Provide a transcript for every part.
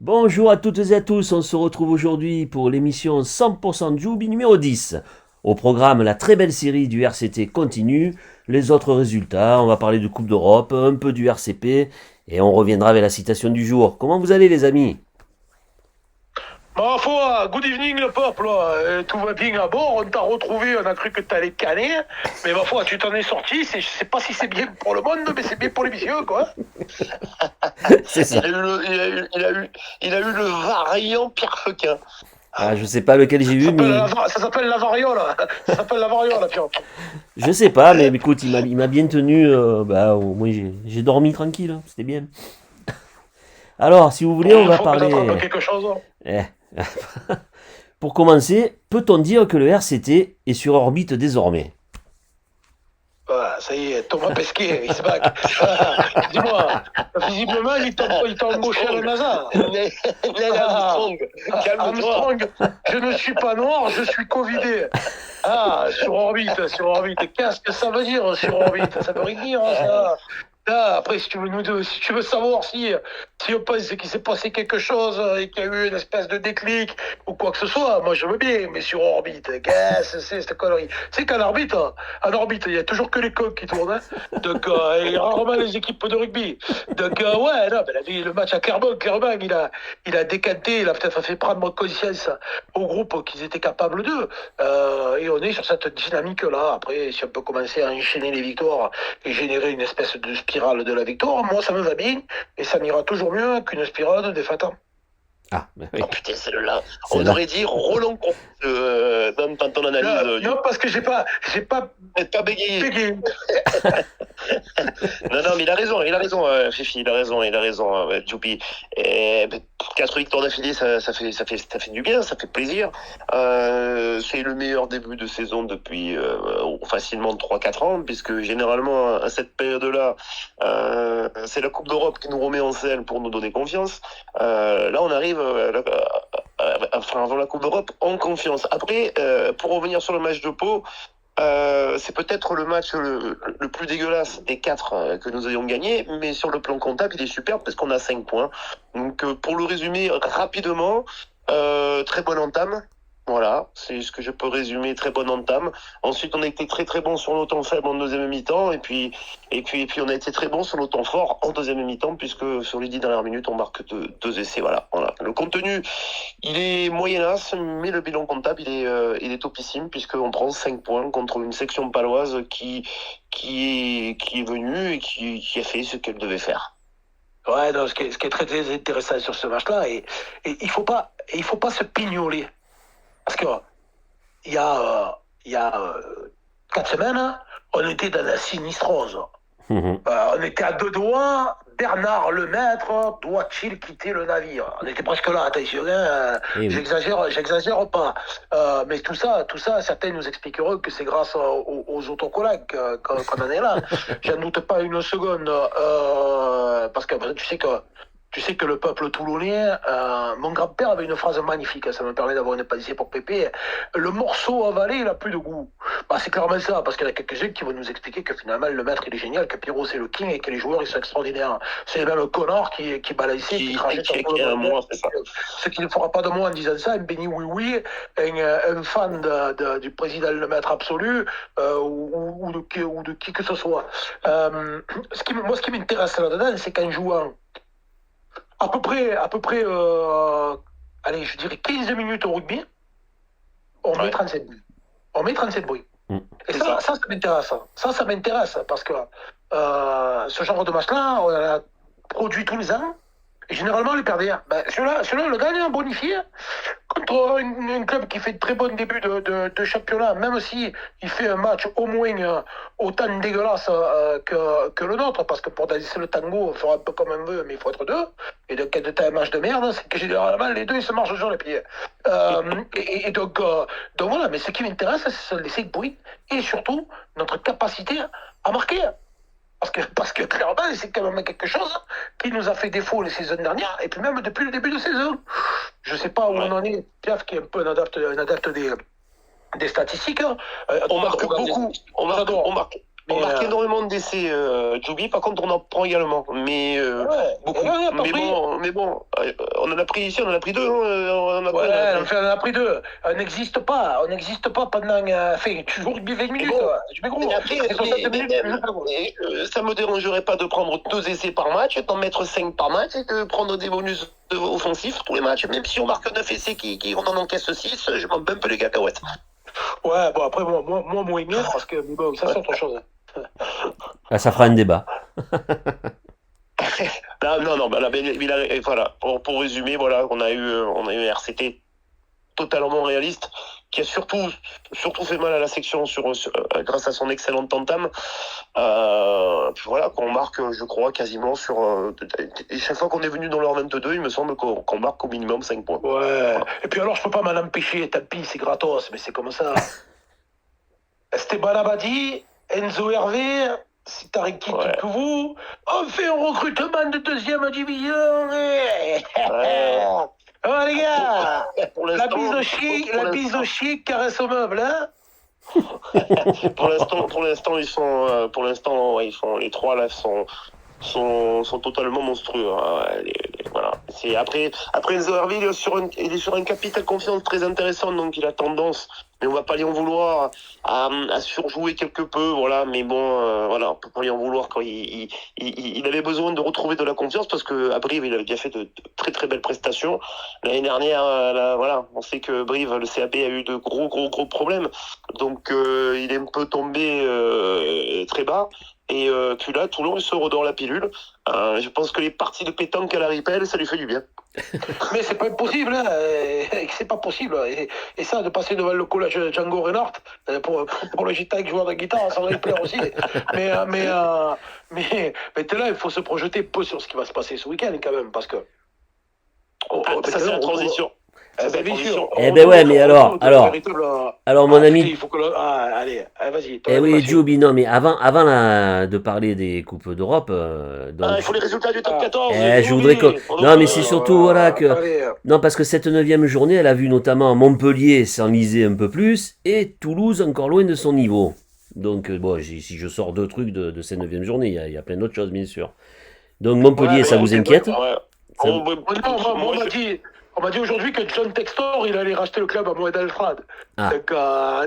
Bonjour à toutes et à tous, on se retrouve aujourd'hui pour l'émission 100% Joubi numéro 10. Au programme, la très belle série du RCT continue, les autres résultats, on va parler de Coupe d'Europe, un peu du RCP, et on reviendra avec la citation du jour. Comment vous allez les amis? Ma foi, good evening le peuple, tout va bien à bord, on t'a retrouvé, on a cru que t'allais canner, mais ma foi, tu t'en es sorti, je sais pas si c'est bien pour le monde, mais c'est bien pour les messieurs, quoi. C'est ça. Il a eu le variant Pierre Feuquin. Ah, je sais pas lequel j'ai vu, mais Ça s'appelle la variole, ça s'appelle la variole, Pierre. je sais pas, mais écoute, il m'a bien tenu, au moins j'ai dormi tranquille, hein, c'était bien. Alors, si vous voulez, on Il va faut que t'attrapes parler... quelque chose. Eh. Pour commencer, peut-on dire que le RCT est sur orbite désormais? Voilà, ça y est, Thomas Pesquet, il se back. Dis-moi, visiblement, il t'a embauché à la NASA. Neil Armstrong, calme-toi. Armstrong, je ne suis pas noir, je suis covidé. Ah, sur orbite, sur orbite. Qu'est-ce que ça veut dire sur orbite? Ça veut rien dire, hein, ça. Là, après, si tu veux savoir si on pense qu'il s'est passé quelque chose et qu'il y a eu une espèce de déclic ou quoi que ce soit, moi je veux bien, mais sur orbite, qu'est-ce que c'est cette connerie? C'est qu'en orbite, il y a toujours que les coqs qui tournent, hein. Donc, et rarement les équipes de rugby. Donc, ouais, non, mais le match à Clermont, il a décanté, il a peut-être fait prendre conscience au groupe qu'ils étaient capables d'eux. Et on est sur cette dynamique-là. Après, si on peut commencer à enchaîner les victoires et générer une espèce de spirale de la victoire, moi ça me va bien et ça n'ira toujours mieux qu'une spirale de défaite. Ah, ben oui. Oh putain, celle-là. C'est On là. aurait dit Roland Comte dans ton analyse. Non, parce que j'ai pas Pas bégayé. pégé. Non, mais il a raison, Fifi, il a raison, Youpi. Quatre victoires d'affilée, ça fait du bien, ça fait plaisir. C'est le meilleur début de saison depuis facilement 3-4 ans, puisque généralement, à cette période-là, c'est la Coupe d'Europe qui nous remet en selle pour nous donner confiance. Là, on arrive avant la Coupe d'Europe en confiance. Après, pour revenir sur le match de Pau, c'est peut-être le match le plus dégueulasse des 4 que nous ayons gagné, mais sur le plan comptable, il est superbe parce qu'on a 5 points. Donc, pour le résumer rapidement, très bonne entame. Voilà, c'est ce que je peux résumer, très bonne entame. Ensuite, on a été très très bon sur nos temps faibles en deuxième mi-temps, et puis on a été très bon sur nos temps forts en deuxième mi-temps, puisque sur les 10 dernières minutes, on marque deux essais. Voilà. Le contenu, il est moyenasse, mais le bilan comptable, il est topissime, puisqu'on prend 5 points contre une section paloise qui est venue et qui a fait ce qu'elle devait faire. Ouais, non, ce qui est très, très intéressant sur ce match-là, et il faut pas se pignoler. Parce que il y a 4 semaines, on était dans la sinistrose. On était à 2 doigts. Bernard Lemaître doit-il quitter le navire? On était presque là, attention, hein, Eh oui. j'exagère pas. Mais tout ça, certains nous expliqueront que c'est grâce aux autocollants qu'on en est là. J'en doute pas une seconde. Parce que tu sais que le peuple toulonnais, mon grand-père avait une phrase magnifique, ça me permet d'avoir une pensée pour Pépé. Le morceau avalé, il a plus de goût. Bah, c'est clairement ça, parce qu'il y en a quelques-uns qui vont nous expliquer que finalement le maître il est génial, que Pierrot c'est le king et que les joueurs ils sont extraordinaires. C'est même Connor qui balançait, qui crachait sur tout le monde. C'est ça. Ce qui ne fera pas de moi en disant ça, un béni oui, un fan du président le maître absolu, ou de qui que ce soit. Ce qui m'intéresse là-dedans, c'est qu'en jouant à peu près, allez, je dirais 15 minutes au rugby, on met 37 buts. On met 37 buts. Et ça m'intéresse. Ça m'intéresse parce que ce genre de match-là, on a produit tous les ans. Et généralement, les perdants, celui-là, on le gagne en bonifié contre un club qui fait de très bon début de championnat, même si il fait un match au moins autant dégueulasse que le nôtre, parce que pour danser le tango, on fera un peu comme on veut, mais il faut être deux. Et donc, quand tu as un match de merde, c'est que généralement, les deux, ils se marchent sur les pieds. Donc voilà, mais ce qui m'intéresse, c'est les 5 points et surtout notre capacité à marquer. Parce que clairement, c'est quand même quelque chose qui nous a fait défaut les saisons dernières, et puis même depuis le début de saison. Je ne sais pas où on en est, Pierre, qui est un peu un adepte des statistiques. On marque beaucoup. On marque énormément d'essais, Djoubi. Par contre, on en prend également, mais beaucoup. Mais bon, on en a pris ici, on en a pris deux. On en a pris deux. On n'existe pas pendant. Tu joues 20 minutes. Tu mets gros. Ça me dérangerait pas de prendre 2 essais par match, d'en mettre 5 par match, et de prendre des bonus offensifs tous les matchs. Même si on marque 9 essais on en encaisse 6, je m'en bats un peu les cacahuètes. Ouais, bon, après, moi moins bien, parce que bon, ça c'est autre chose. Ça fera un débat. Non, voilà. Pour résumer, voilà, on a eu un RCT totalement réaliste, qui a surtout fait mal à la section grâce à son excellente entame. Voilà, qu'on marque, je crois, quasiment sur... et chaque fois qu'on est venu dans leur 22, il me semble qu'on marque au minimum 5 points. Ouais, et puis alors je peux pas m'en empêcher, tant pis, c'est gratos, mais c'est comme ça. Esteban Abadi, Enzo Hervé, c'est Tariki Kikouvou, on fait un recrutement de 2e division. Oh les gars, la bise au chic caresse au meuble, hein. Pour l'instant, ils sont les trois là sont totalement monstrueux. Voilà. C'est après Enzo Hervé, il est sur un capital confiance très intéressant, donc il a tendance, mais on va pas lui en vouloir, à surjouer quelque peu, voilà. Mais bon, voilà, on peut pas lui en vouloir quand il avait besoin de retrouver de la confiance, parce que à Brive, il avait déjà fait de très très belles prestations. L'année dernière, voilà, on sait que Brive, le CAB a eu de gros problèmes, donc il est un peu tombé très bas. Et puis là, Toulon, il se redore la pilule. Je pense que les parties de pétanque à la Ripel, ça lui fait du bien. Mais c'est pas impossible, hein. C'est pas possible. Et ça, de passer devant le collège Django Reinhardt, pour le GITAC joueur de guitare, ça va lui plaire aussi. Mais t'es là, il faut se projeter peu sur ce qui va se passer ce week-end quand même, parce que... ça, c'est la transition. Bien sûr. Ouais, mais alors, mon ami. Il faut que allez, vas-y. Oui, Djoubi, non, mais avant de parler des Coupes d'Europe. Il faut les résultats du top 14. Je voudrais que. Non, mais c'est surtout, voilà, que. Non, parce que cette 9e journée, elle a vu notamment Montpellier s'enliser un peu plus et Toulouse encore loin de son niveau. Donc, bon, si je sors 2 trucs de cette 9e journée, il y a plein d'autres choses, bien sûr. Donc, Montpellier, ça vous inquiète? On m'a dit aujourd'hui que John Textor, il allait racheter le club à Moed Alfred. Donc,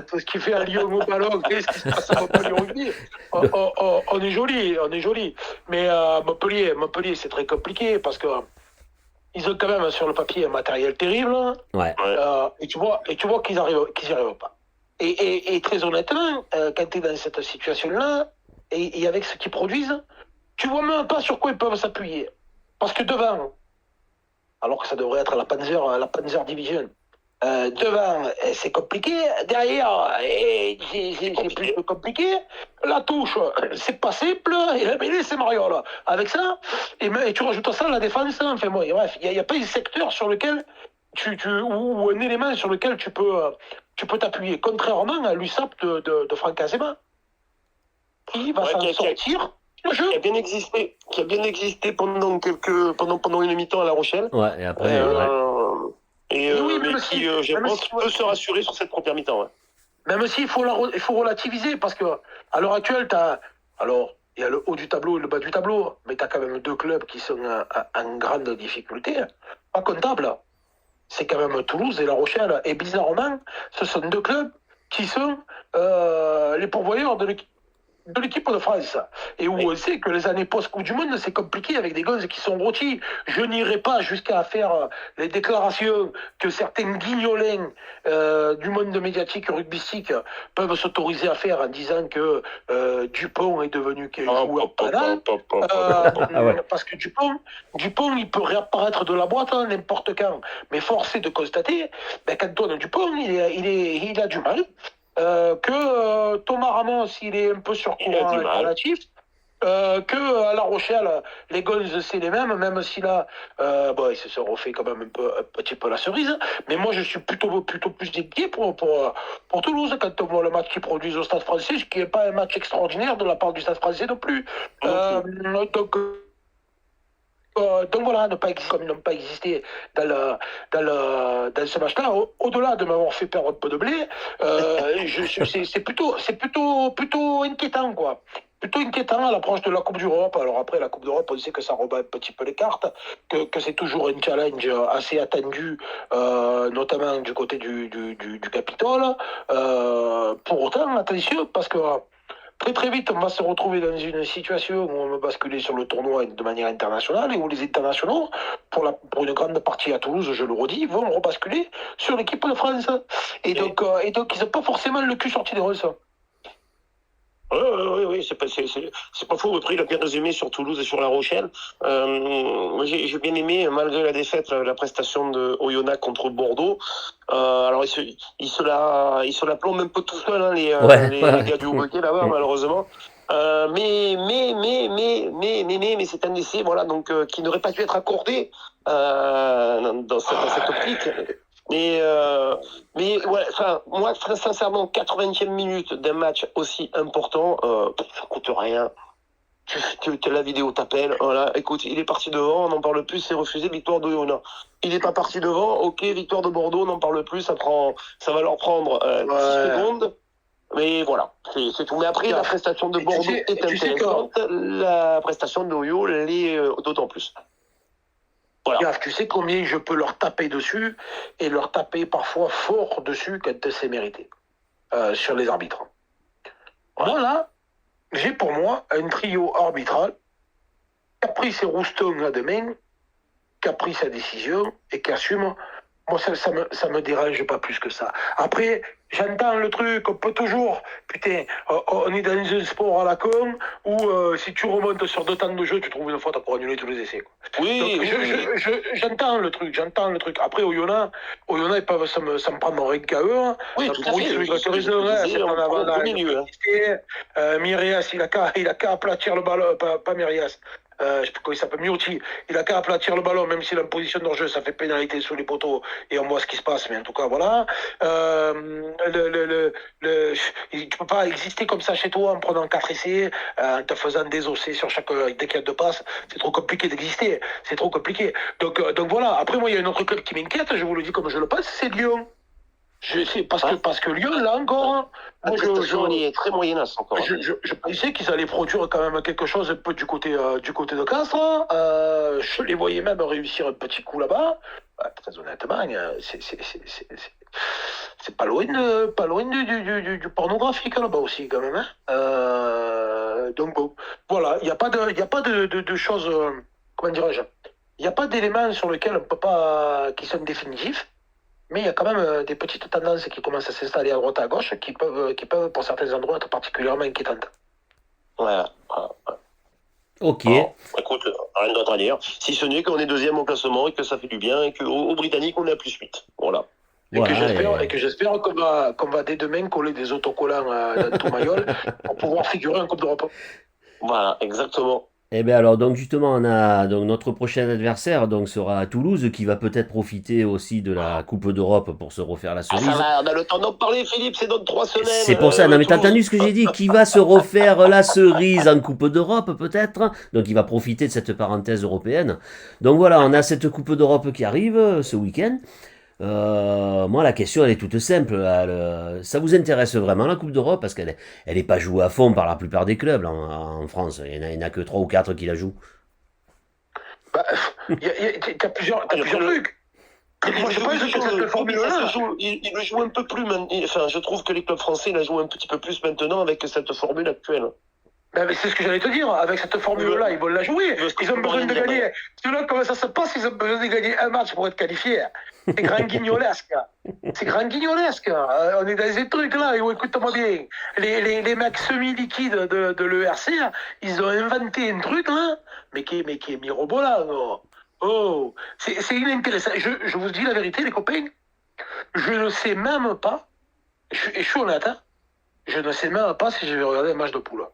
tout ce qu'il fait à Lyon au ballon, qu'est-ce qui se passe à Montpellier rugby, on est joli. Mais Montpellier, c'est très compliqué parce que ils ont quand même sur le papier un matériel terrible. Ouais. Et tu vois qu'ils n'y arrivent pas. Et très honnêtement, quand tu es dans cette situation-là, et avec ce qu'ils produisent, tu vois même pas sur quoi ils peuvent s'appuyer. Parce que devant, alors que ça devrait être la Panzer Division. Devant, c'est compliqué. Derrière, c'est plus compliqué. La touche, c'est pas simple. Et la mêlée, c'est Mariol. Avec ça, et tu rajoutes à ça la défense. Enfin, bon, bref, il n'y a pas un secteur sur lequel ou un élément sur lequel tu peux t'appuyer. Contrairement à l'USAP de Franck Azema, qui va s'en sortir. Qui a bien existé pendant une mi-temps à La Rochelle. Ouais, et après. Mais qui, je pense, peut se rassurer sur cette première mi-temps. Ouais. Même s'il faut relativiser, parce que à l'heure actuelle, il y a le haut du tableau et le bas du tableau, mais tu as quand même 2 clubs qui sont en grande difficulté. Pas comptable. C'est quand même Toulouse et La Rochelle. Et bizarrement, ce sont 2 clubs qui sont les pourvoyeurs de l'équipe de France. Et où on sait que les années post-Coupe du Monde, c'est compliqué avec des gosses qui sont rôtis. Je n'irai pas jusqu'à faire les déclarations que certains guignolins du monde médiatique rugbystique peuvent s'autoriser à faire en disant que Dupont est devenu joueur banal. Parce que Dupont, il peut réapparaître de la boîte n'importe quand. Mais force est de constater qu'Antoine Dupont, il a du mal. Que Thomas Ramos, il est un peu sur courant relatif, que à La Rochelle, les Gonzes, c'est les mêmes si là, ils se sont refait quand même un petit peu la cerise. Mais moi, je suis plutôt plus inquiet pour Toulouse quand on voit le match qu'ils produisent au Stade Français, ce qui n'est pas un match extraordinaire de la part du Stade Français non plus. Donc, Donc voilà, comme ils n'ont pas existé dans ce match-là, au-delà de m'avoir fait perdre un peu de blé, c'est plutôt inquiétant, quoi. Plutôt inquiétant à l'approche de la Coupe d'Europe. Alors après, la Coupe d'Europe, on sait que ça rebat un petit peu les cartes, que c'est toujours un challenge assez attendu, notamment du côté du Capitole. Pour autant, attention, parce que très très vite, on va se retrouver dans une situation où on va basculer sur le tournoi de manière internationale et où les internationaux, pour une grande partie à Toulouse, je le redis, vont rebasculer sur l'équipe de France. Et donc ils n'ont pas forcément le cul sorti des roses. Oui, c'est pas faux. Après, il a bien résumé sur Toulouse et sur La Rochelle. J'ai bien aimé, malgré la défaite, la prestation de Oyonnax contre Bordeaux. Alors, il se la plombe un peu tout seul, hein, les gars du Hockey là-bas, malheureusement. Mais c'est un essai, voilà, donc qui n'aurait pas dû être accordé dans cette optique. Mais ouais, enfin, moi, très sincèrement, 80e minute d'un match aussi important, ça coûte rien. La vidéo t'appelle, voilà, écoute, il est parti devant, on n'en parle plus, c'est refusé, victoire de Oyonnax. Il n'est pas parti devant, ok, victoire de Bordeaux, on n'en parle plus, ça va leur prendre 6 secondes. Mais voilà, c'est tout. Mais après, la prestation de Bordeaux est intéressante, la prestation de Oyo l'est d'autant plus. Voilà. Tu sais combien je peux leur taper dessus et leur taper parfois fort dessus quand c'est mérité sur les arbitres. Moi là, j'ai pour moi un trio arbitral qui a pris ses roustons à demain, qui a pris sa décision et qui assume. Moi, ça me dérange pas plus que ça. Après, j'entends le truc, on peut toujours, on est dans un sport à la con, où si tu remontes sur 2 temps de jeu, tu trouves une faute pour annuler tous les essais. Quoi. Oui, donc, j'entends le truc. Après, Oyonnax, ils peuvent s'en prendre rien qu'à eux. Oui, tout à fait. Mirias, il a qu'à aplatir le ballon, pas Mirias. Je sais pas comment il s'appelle, Miotti, il a qu'à aplatir le ballon, même s'il est en position de hors-jeu, ça fait pénalité sous les poteaux et on voit ce qui se passe, mais en tout cas voilà. Tu peux pas exister comme ça chez toi en prenant 4 essais, en te faisant désosser dès qu'il y a 2 passes, c'est trop compliqué d'exister, c'est trop compliqué. Donc voilà, après moi il y a un autre club qui m'inquiète, je vous le dis comme je le pense, c'est Lyon. Parce que Lyon, là encore, moi, est très moyennasse encore. Je pensais qu'ils allaient produire quand même quelque chose un peu du côté de Castres. Je les voyais même réussir un petit coup là-bas. Très honnêtement, c'est pas loin du pornographique là-bas aussi quand même. Donc bon, voilà, il n'y a pas de choses, comment dirais-je, il n'y a pas d'éléments sur lesquels on peut pas, qui sont définitifs. Mais il y a quand même des petites tendances qui commencent à s'installer à droite à gauche qui peuvent pour certains endroits être particulièrement inquiétantes. Voilà. Ok. Alors, écoute, rien d'autre à dire. Si ce n'est qu'on est 2e au classement et que ça fait du bien et qu'aux Britanniques on est à +8. Voilà. Et que j'espère qu'on va dès demain coller des autocollants dans tout Mayol pour pouvoir figurer en Coupe d'Europe. Voilà, exactement. Eh bien alors donc justement on a donc notre prochain adversaire donc sera Toulouse qui va peut-être profiter aussi de la Coupe d'Europe pour se refaire la cerise. On a le temps d'en parler Philippe, c'est dans 3 semaines. C'est pour ça, non mais t'as entendu ce que j'ai dit, qui va se refaire la cerise en Coupe d'Europe peut-être, donc il va profiter de cette parenthèse européenne. Donc voilà, on a cette Coupe d'Europe qui arrive ce week-end. Moi la question elle est toute simple, ça vous intéresse vraiment la Coupe d'Europe parce qu'elle est pas jouée à fond par la plupart des clubs là, en France, il n'y en a que 3 ou 4 qui la jouent. T'as plusieurs trucs. Moi je pense que cette formule-là, il le joue un peu plus maintenant. Enfin, je trouve que les clubs français la jouent un petit peu plus maintenant avec cette formule actuelle. C'est ce que j'allais te dire, avec cette formule-là, ils vont la jouer. Ils ont besoin de gagner. Tu vois comment ça se passe, ils ont besoin de gagner un match pour être qualifiés. C'est grand guignolesque. On est dans ces trucs-là, écoute-moi bien. Les mecs semi-liquides de l'ERC, ils ont inventé un truc, là, mais qui est mirobolant. Oh, c'est inintéressant. Je vous dis la vérité, les copains, je ne sais même pas, je suis honnête, je ne sais même pas si je vais regarder un match de poule.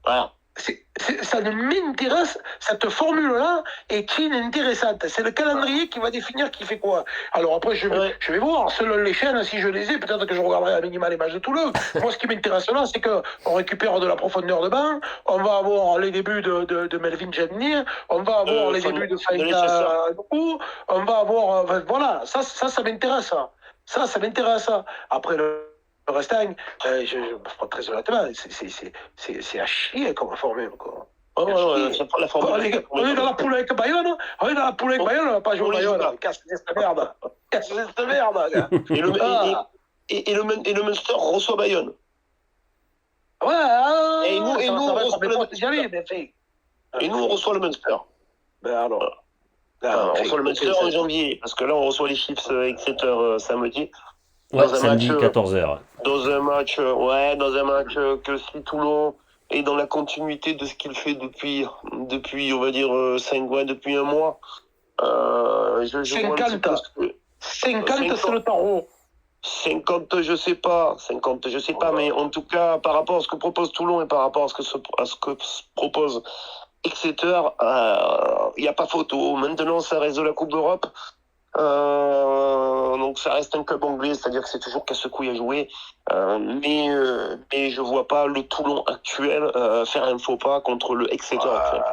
Voilà. ça ne m'intéresse, cette formule-là est inintéressante. C'est le calendrier qui va définir qui fait quoi. Alors après, je vais voir, selon les chaînes, si je les ai, peut-être que je regarderai à minima les matchs de Toulouse. Moi, ce qui m'intéresse là, c'est qu'on récupère de la profondeur de banc, on va avoir les débuts de Melvin Gentny, on va avoir les débuts de Faïka, on va avoir... voilà, ça m'intéresse. Ça m'intéresse. Après, le restant, très honnêtement, c'est à chier comme formule, quoi. On est dans la poule avec Bayonne, on va pas jouer au Bayonne. Casse cette merde. Et le Munster reçoit Bayonne. Ouais, et nous, on reçoit le Munster. Ben alors. On reçoit le Munster en janvier, parce que là, on reçoit les Chiefs Exeter samedi. Ouais, samedi, 14h. Dans un match que si Toulon est dans la continuité de ce qu'il fait depuis on va dire, depuis un mois. 50 sur le tarot. 50, je sais pas, mais en tout cas, par rapport à ce que propose Toulon et par rapport à ce que propose Exeter, il n'y a pas photo. Maintenant, ça reste de la Coupe d'Europe. Donc ça reste un club anglais, c'est-à-dire que c'est toujours casse-couille à jouer. Mais je vois pas le Toulon actuel faire un faux pas contre le Exeter actuel.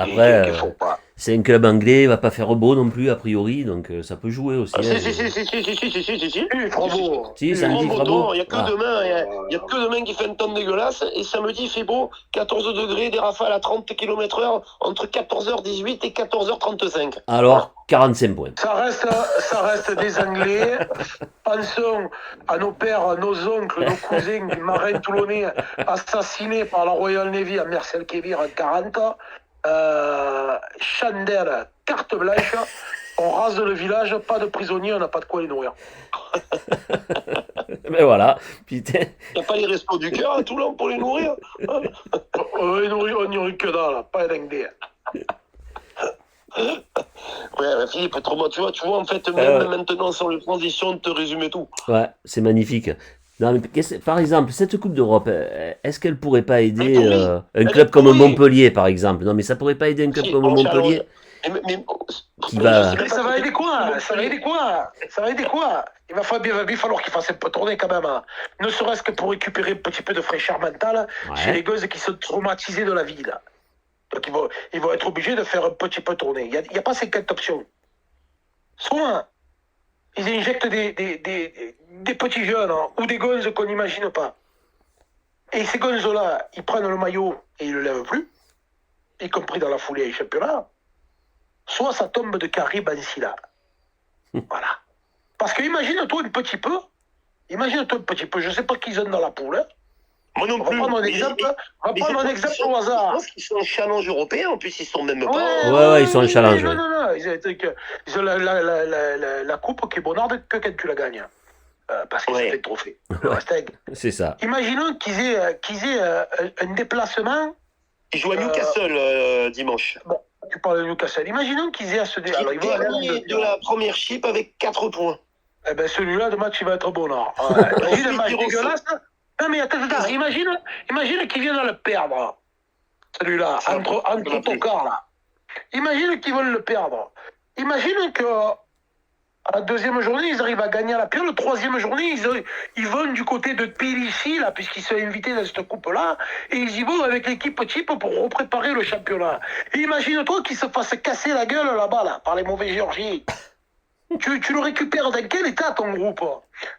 Après, c'est un club anglais, il va pas faire beau non plus a priori, donc ça peut jouer aussi. Si, samedi il fera beau. Il y a que demain, il y a que demain qui fait un temps dégueulasse, et samedi il fait beau, 14 degrés, des rafales à 30 km/h entre 14h18 et 14h35. Alors 45 points. Ça reste des Anglais. Pensons à nos pères, nos oncles, nos cousins, des marins toulonnais assassinés par la Royal Navy à Mercel-Kébir en 40. Chandelle, carte blanche, on rase le village, pas de prisonniers, on n'a pas de quoi les nourrir. Mais voilà, putain. Il n'y a pas les restos du cœur à Toulon pour les nourrir. On nourrit que dalle, pas d'anglais. Ouais, Philippe, tu vois, en fait, même maintenant, sans les transitions, te résumer tout. Ouais, c'est magnifique. Non, mais par exemple, cette Coupe d'Europe, est-ce qu'elle pourrait pas aider un club comme Montpellier, par exemple? Non, mais ça pourrait pas aider un club comme Montpellier qui va... Mais ça va aider quoi? Il va falloir qu'il fasse un peu tourner quand même. Hein. Ne serait-ce que pour récupérer un petit peu de fraîcheur mentale chez les gosses qui sont traumatisés de la vie, là. Donc ils vont être obligés de faire un petit peu tourner. Il n'y a pas 50 options. Soit ils injectent des petits jeunes ou des gonzes qu'on n'imagine pas. Et ces gonzes-là, ils prennent le maillot et ils ne le lèvent plus, y compris dans la foulée du championnat. Soit ça tombe de Carib en Silla. Voilà. Parce que imagine-toi un petit peu, je ne sais pas qui ils ont dans la poule. Moi non plus. On va prendre un exemple au hasard. Je pense qu'ils sont en challenge européen, en plus ils sont même pas. Ouais, ils sont en challenge. Non. Ils ont la coupe qui est bonarde que quand tu la gagnes. Parce que c'est le trophée. C'est ça. Imaginons qu'ils aient un déplacement. Ils jouent à Newcastle dimanche. Bon, tu parles de Newcastle. Imaginons qu'ils aient à ce déplacement. Ils vont aller de la première chip avec 4 points. Eh ben celui-là, le match, il va être bonard. Imagine un match dégueulasse. Non mais attends, imagine qu'ils viennent à le perdre. Celui-là, entre ton corps là. Imagine qu'ils veulent le perdre. Imagine que la deuxième journée, ils arrivent à gagner à la pire. La troisième journée, ils vont du côté de Pélici, là, puisqu'ils sont invités dans cette coupe-là, et ils y vont avec l'équipe type pour repréparer le championnat. Et imagine-toi qu'ils se fassent casser la gueule là-bas, là, par les mauvais Géorgiens. Tu le récupères dans quel état, ton groupe?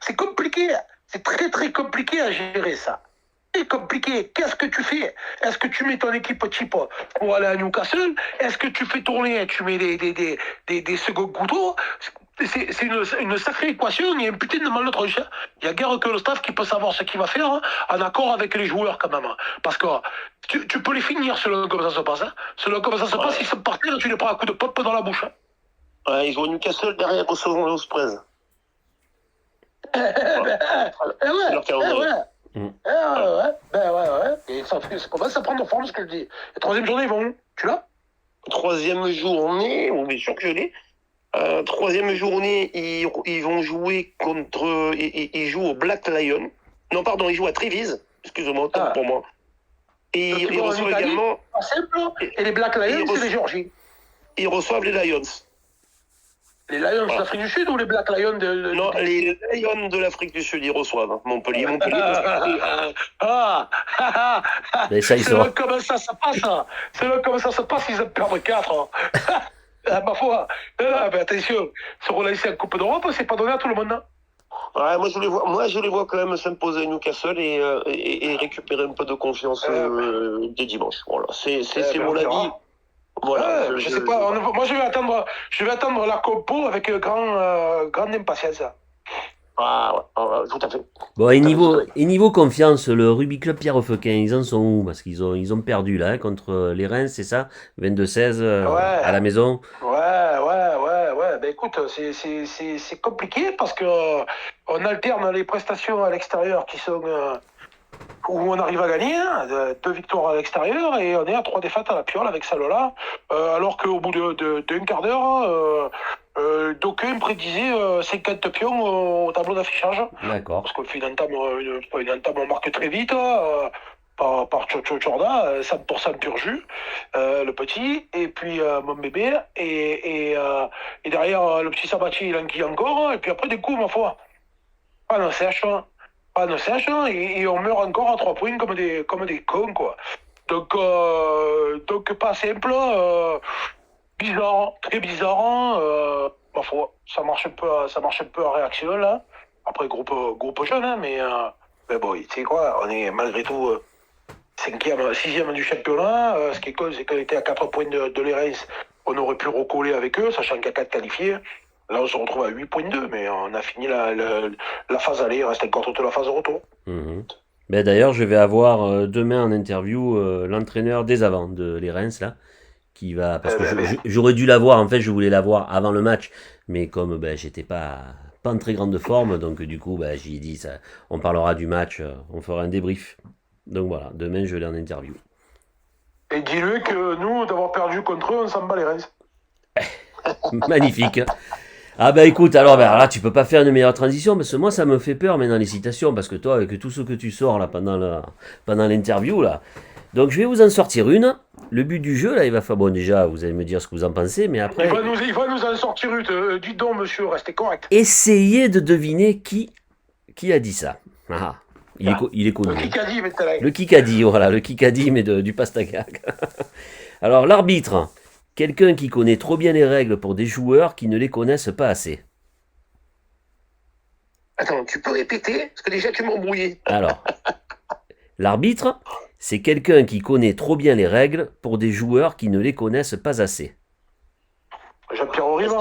C'est compliqué. C'est très très compliqué à gérer ça. C'est compliqué. Qu'est-ce que tu fais? Est-ce que tu mets ton équipe type pour aller à Newcastle? Est-ce que tu fais tourner, tu mets des seconds couteaux? C'est une sacrée équation. Il y a un putain de mal de tronche. Il y a guère que le staff qui peut savoir ce qu'il va faire en accord avec les joueurs quand même. Parce que tu peux les finir selon comment ça se passe. Selon comment ça se passe, ils sont partis, tu les prends un coup de pop dans la bouche. Ouais, ils jouent à Newcastle derrière recevant le Osprey. Et ça commence à prendre forme ce que je dis. La troisième journée, ils vont. Tu l'as? Troisième journée, bien sûr que je l'ai. Troisième journée, ils vont jouer contre. Ils jouent au Black Lion. Non, pardon, ils jouent à Trévise. Excusez-moi, autant pour moi. Et ils reçoivent également. Simple, et les Black Lions, c'est les Géorgies. Ils reçoivent les Lions. Les Lions d'Afrique du Sud ou les Black Lions Non, les Lions de l'Afrique du Sud, ils reçoivent. Montpellier. Mais ça, c'est là comment ça se passe. C'est là comment ça se passe, ils en perdent 4. Ma foi. Mais attention, se relancer en Coupe d'Europe, c'est pas donné à tout le monde. Ouais, moi je les vois quand même s'imposer à Newcastle et récupérer un peu de confiance dès dimanche. Voilà, c'est mon avis. Voilà, je sais pas. Moi je vais attendre la compo avec grande impatience. Tout à fait. Bon, et niveau confiance, le Rugby Club Pierre Feuquin, ils en sont où? Parce qu'ils ont perdu là contre les Reims, c'est ça? 22-16 à la maison. Ouais. Ben écoute, c'est compliqué parce que on alterne les prestations à l'extérieur qui sont où on arrive à gagner, 2 victoires à l'extérieur et on est à 3 défaites à la piole avec celle-là, alors qu'au bout d'un quart d'heure, d'aucuns prédisaient 50 pions au tableau d'affichage. D'accord. Parce qu'on fait une entame, on marque très vite, par Chorda, 100% pur jus, le petit, et puis mon bébé, et derrière le petit Sabatier, il enquille encore, et puis après des coups, ma foi. Pas de sèche, et on meurt encore à 3 points comme des cons, quoi. Donc pas simple, bizarre, très bizarre, ma foi, ça marche un peu en réaction, là. Après, groupe jeune, hein, mais bon, tu sais quoi, on est malgré tout 6e du championnat. Ce qui est con, c'est qu'on était à 4 points de l'Erens. On aurait pu recoller avec eux, sachant qu'il y a 4 qualifiés. Là, on se retrouve à 8,2, mais on a fini la phase aller, il reste encore toute la phase retour. Mmh. Ben, d'ailleurs, je vais avoir demain en interview l'entraîneur des avants de l'Erens, là, qui va... Parce que j'aurais dû l'avoir, en fait, je voulais l'avoir avant le match, mais comme j'étais pas en très grande forme, donc du coup, j'ai dit, ça, on parlera du match, on fera un débrief. Donc voilà, demain, je l'ai en interview. Et dis-le que nous, d'avoir perdu contre eux, on s'en bat les reins. Magnifique. Ah écoute, alors là tu peux pas faire une meilleure transition parce que moi ça me fait peur maintenant les citations parce que toi avec tout ce que tu sors là pendant l'interview là. Donc je vais vous en sortir une. Le but du jeu là, il va faire bon déjà, vous allez me dire ce que vous en pensez, mais après il va nous en sortir une. Dites donc monsieur, restez correct. Essayez de deviner qui a dit ça. Il est connu. Le Kikadi, mais le Kikadi, voilà, le Kikadi mais du pastagag. Alors l'arbitre. Quelqu'un qui connaît trop bien les règles pour des joueurs qui ne les connaissent pas assez. Attends, tu peux répéter? Parce que déjà tu m'as embrouillé. Alors, l'arbitre, c'est quelqu'un qui connaît trop bien les règles pour des joueurs qui ne les connaissent pas assez. Jean-Pierre Auribe.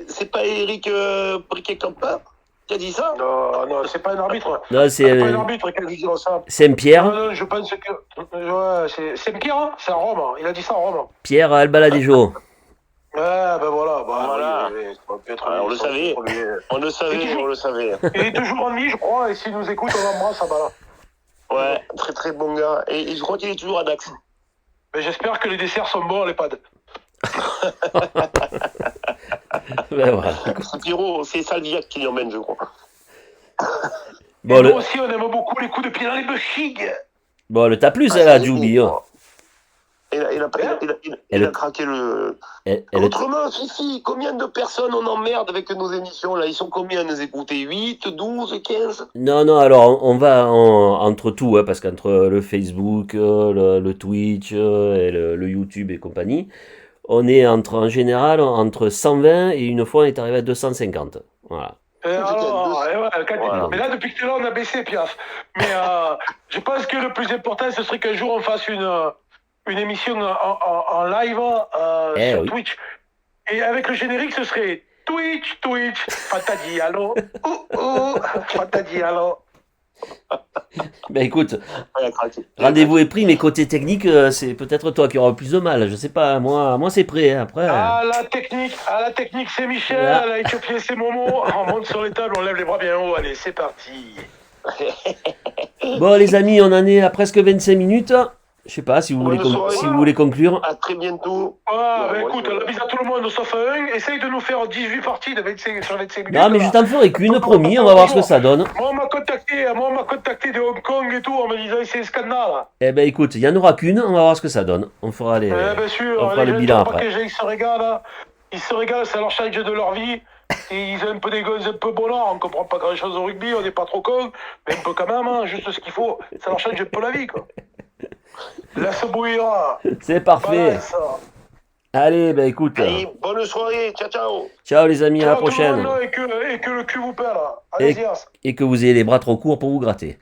C'est pas Eric Briquet-Campa qui a dit ça? Non, c'est pas un arbitre. Non, c'est pas un arbitre qui a dit ça. Saint-Pierre. Non, je pense que... c'est Saint-Pierre, hein, c'est à Rome. Il a dit ça à Rome. Pierre Albaladejo. Ben voilà. On le savait. On le savait. Il est toujours en vie, je crois, et s'il nous écoute, on l'embrasse à Bala. Ouais, très très bon gars. Et je crois qu'il est toujours à Dax. Mais j'espère que les desserts sont bons à l'EHPAD. Voilà. Pierrot, c'est Salviac qui l'emmène, je crois. Bon, nous aussi, on aime beaucoup les coups de pied dans les bushig. Bon, le t'as plus, elle a Joubi. Il a craqué le... Autrement, Fifi, combien de personnes on emmerde avec nos émissions là? Ils sont combien à nous écouter? 8, 12, 15? Non, alors on va entre tout, parce qu'entre le Facebook, le Twitch et le YouTube et compagnie, on est en général entre 120 et une fois on est arrivé à 250. Voilà. Mais là, depuis que tu es là, on a baissé, Piaf. Mais je pense que le plus important, ce serait qu'un jour on fasse une émission en live sur Twitch. Et avec le générique, ce serait Twitch, Fatadialo. Fatadialo. Ben écoute, rendez-vous est pris, mais côté technique, c'est peut-être toi qui auras plus de mal. Je sais pas, moi c'est prêt. Après. La technique, c'est Michel. La Éthiopie, c'est Momo. On monte sur les tables, on lève les bras bien haut. Allez, c'est parti. Bon les amis, on en est à presque 25 minutes. Je sais pas si vous, Bonne soirée. si vous voulez conclure. À très bientôt. Ah, Ouais, ben moi, écoute, la bise à tout le monde sauf à un. Essaye de nous faire 18 parties de 25, sur 25 minutes. Non, mais là. je t'en ferai qu'une, promis, on va voir ce que ça donne. Moi, on m'a contacté de Hong Kong et tout, en me disant c'est un scandale. Eh ben écoute, il n'y en aura qu'une, on va voir ce que ça donne. On fera les, Bien sûr, on fera les le jeunes bilan sont après. packagés, ils se régalent, c'est leur challenge de leur vie. Et ils ont un peu des gosses un peu bonheurs, on comprend pas grand chose au rugby, on n'est pas trop cons, mais un peu quand même, hein, juste ce qu'il faut, ça leur change un peu la vie, quoi. Laisse bouillir. C'est parfait. Balance. Allez, ben écoute. Allez, bonne soirée. Ciao, ciao. Ciao les amis, à la Ciao, tout le prochaine. monde, et que le cul vous pèle. Allez-y. Et que vous ayez les bras trop courts pour vous gratter.